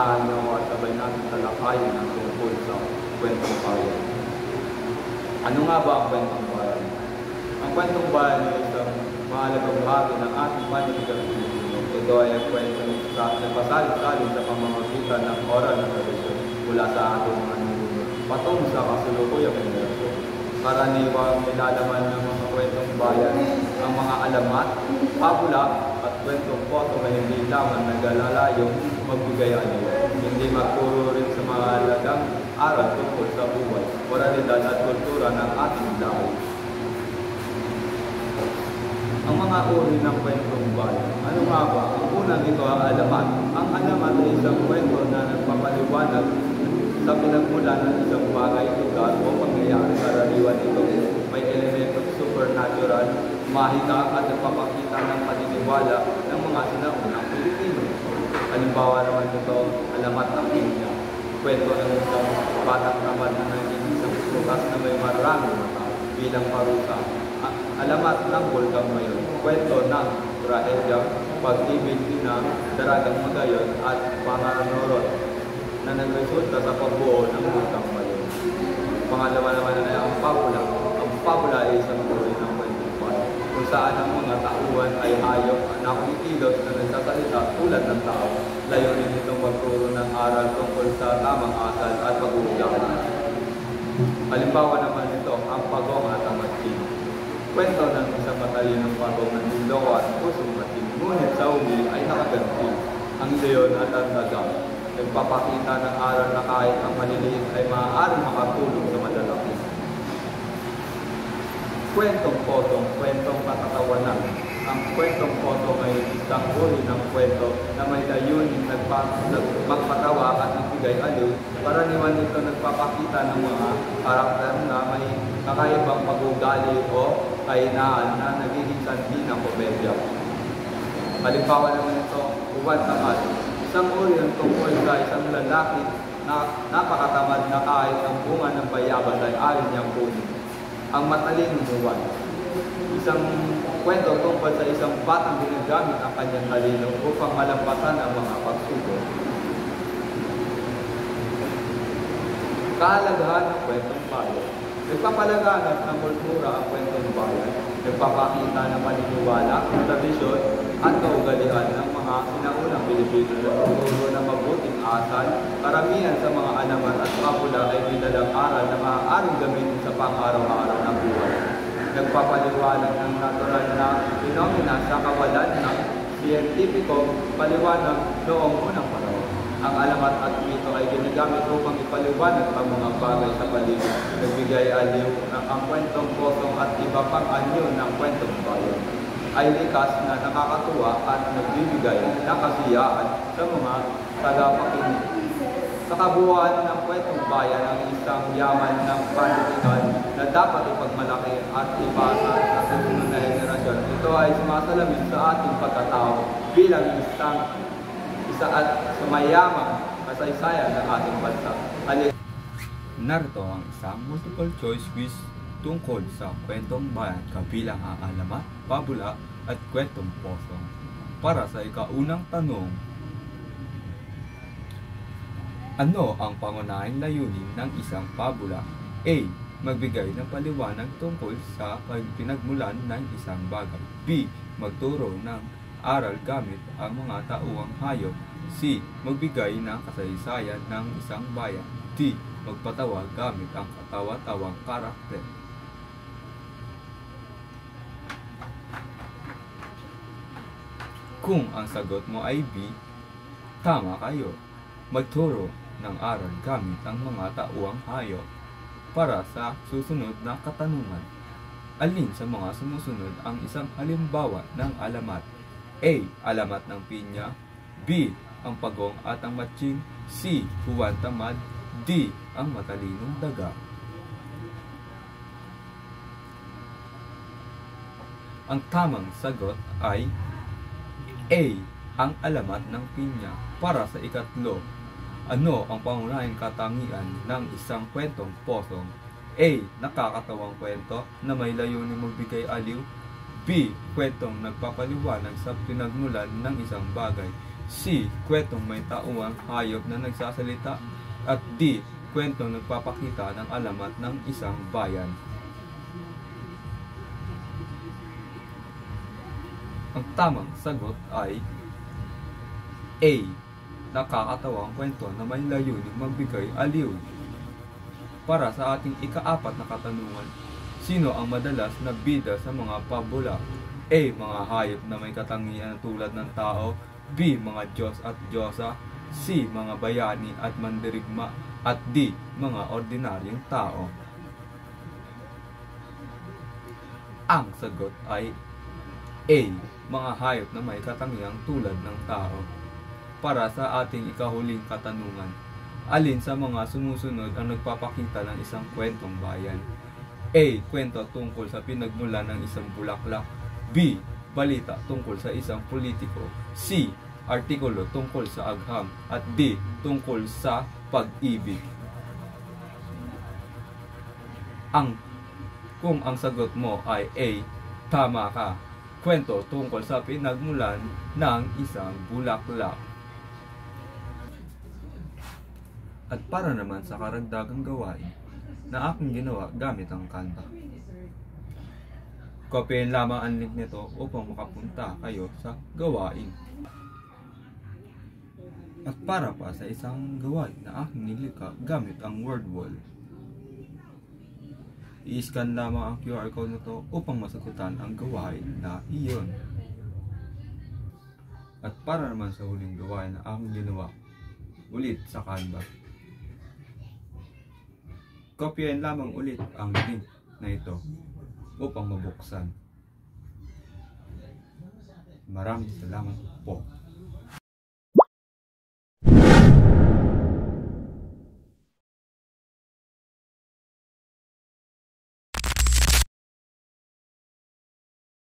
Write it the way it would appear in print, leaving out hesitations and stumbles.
Samahan niyo ako at sabay natin talakayin ang tungkol sa kwentong bayan. Ano nga ba ang kwentong bayan? Ang kwentong bayan ay isang mahalagang bahagi ng ating panitigang Pilipino. Ito ay ang kwentong nagpasalit-salit sa pamamagitan ng oral na tradisyon mula sa ating mga ninuno patong sa kasulukuyang henerasyon. Karaniwang nilalaman ng mga kwentong bayan ang mga alamat, pabula at kwentong poto na hindi lamang nag-alalayong magbigay aliw, hindi magturo rin sa mga halagang aral tungkol sa buhay, moralidad at kultura ng ating lahi. Ang mga uri ng kwentong bayan. Ano nga ba? Ang unang ito ang alamat. Ang alamat ay isang kwento na nagpapaliwanag sa pinagmula ng isang bagay, lugar o pangyayari. Karaniwan ito may elementong supernatural, mahika at nagpapakita ng paniniwala ng mga sinaunang Pilipino. Halimbawa naman ito, alamat ng Pinya. Kwento ng isang batang tamad na naging isang lukas na may maraming mata bilang parusa. Alamat ng Bulkang Mayon. Kwento ng trahedyang pag-ibig na daragang magayon at panganorot na nagresulta sa pagbuo ng Bulkang Mayon. Pangalawa naman ay ang pabula. Ang pabula ay isang uri ng kwentong bayan kung saan ang mga tauhan ay hayop na kumikilos na nagsasalita tulad ng tao. Layunin itong magturo ng aral tungkol sa tamang asal at pag-uugali. Halimbawa naman ito, ang pagong at ang matsin. Kwento ng isang matalinong pagong na niloko at pusong matsin, ngunit sa uli ay nakaganti. Ang leon at ang daga nagpapakita ng aral na kahit ang maliliit ay maaaring makatulong sa malalaki. Kwentong potong, kwentong katatawanan. Ang kwentong potong ay isang uri ng kwento na may layunin magpatawa at nagbigay aliw. Karaniwan ito nagpapakita ng mga karakter na may kakaibang pag-ugali o kahinaan na nagiging sanhi ng komedya. Halimbawa naman ito, Uwan Tamad. Isang uri ng tungkol sa isang lalaki na napakatamad na kahit ang bunga ng bayabas ay ayaw niyang kunin. Ang matalinong buwan. Isang kwento tungkol sa isang batang ginagamit ang kanyang talino upang malampasan ang mga pagsubok. Kahalagahan ng kwentong bayan. Nagpapalaganap ng kultura ang kwentong bayan. Nagpapakita ng paniniwala, tradisyon, at kaugalian ng mga sinaunang Pilipino na tuturo ng mabuting asal. Karamihan sa mga alamat at pabula ay nilalang aral na maaaring gamitin sa pang-araw-araw ng buhay. Nagpapaliwanag ng natural na phenomena sa kawalan ng siyentipiko paliwanag noong unang panahon. Ang alamat at mito ay ginagamit upang ipaliwanag ang mga bagay sa paligid. Nagbigay aliw ng ang kwentong potong at iba pang anyo ng kwentong bayan ay likas na nakakatuwa at nagbibigay ng kasiyaan sa mga tagapakinig. Sa kabuuan ng kwentong bayan ang isang yaman ng panitikan na dapat ipagmalaki at ipasa sa susunod na henerasyon. Ito ay sumasalamin sa ating pagkatao bilang isa at sumayamang kasaysayan ng ating bansa. Narito ang isang multiple choice quiz tungkol sa kwentong bayan kabilang ang alamat, pabula at kwentong posong. Para sa ikaunang tanong, ano ang pangunahing layunin ng isang pabula? A. Magbigay ng paliwanag tungkol sa pinagmulan ng isang bagay. B. Magturo ng aral gamit ang mga tauhang hayop. C. Magbigay ng kasaysayan ng isang bayan. D. Magpatawa gamit ang katawa-tawang karakter. Kung ang sagot mo ay B, tama kayo. Magturo ng aral gamit ang mga tauhang hayop. Para sa susunod na katanungan, alin sa mga sumusunod ang isang halimbawa ng alamat? A. Alamat ng pinya. B. Ang pagong at ang matching. C. Uwan tamad. D. Ang matalinong daga. Ang tamang sagot ay A. Ang alamat ng pinya. Para sa ikatlo, ano ang pangunahing katangian ng isang kwentong posong? A. Nakakatawang kwento na may layuning magbigay aliw. B. Kwentong nagpapaliwanag sa pinagmulan ng isang bagay. C. Kwentong may tauang hayop na nagsasalita. At D. Kwentong nagpapakita ng alamat ng isang bayan. Ang tamang sagot ay A. Nakakatawang kwento na may layuning magbigay aliw. Para sa ating ika-4 na katanungan, sino ang madalas na bida sa mga pabula? A. Mga hayop na may katangian tulad ng tao. B. Mga Diyos at Diyosa. C. Mga bayani at mandirigma. At D. Mga ordinaryong tao. Ang sagot ay A. Mga hayop na may katangiang tulad ng tao. Para sa ating ikahuling katanungan, alin sa mga sumusunod ang nagpapakita ng isang kwentong bayan? A. Kwento tungkol sa pinagmulan ng isang bulaklak. B. Balita tungkol sa isang politiko. C. Artikulo tungkol sa agham. At D. Tungkol sa pag-ibig. Kung ang sagot mo ay A, tama ka. Kwento tungkol sa pinagmulan ng isang bulaklak. At para naman sa karagdagang gawain na aking ginawa gamit ang Canva. Kopyahin lamang ang link nito upang makapunta kayo sa gawain. At para pa sa isang gawain na aking nilikha gamit ang word wall, i-scan lamang ang QR code nito upang masagutan ang gawain na iyon. At para naman sa huling gawain na aking ginawa ulit sa Canva, kopyahin lamang ulit ang link na ito upang mabuksan. Maraming salamat po.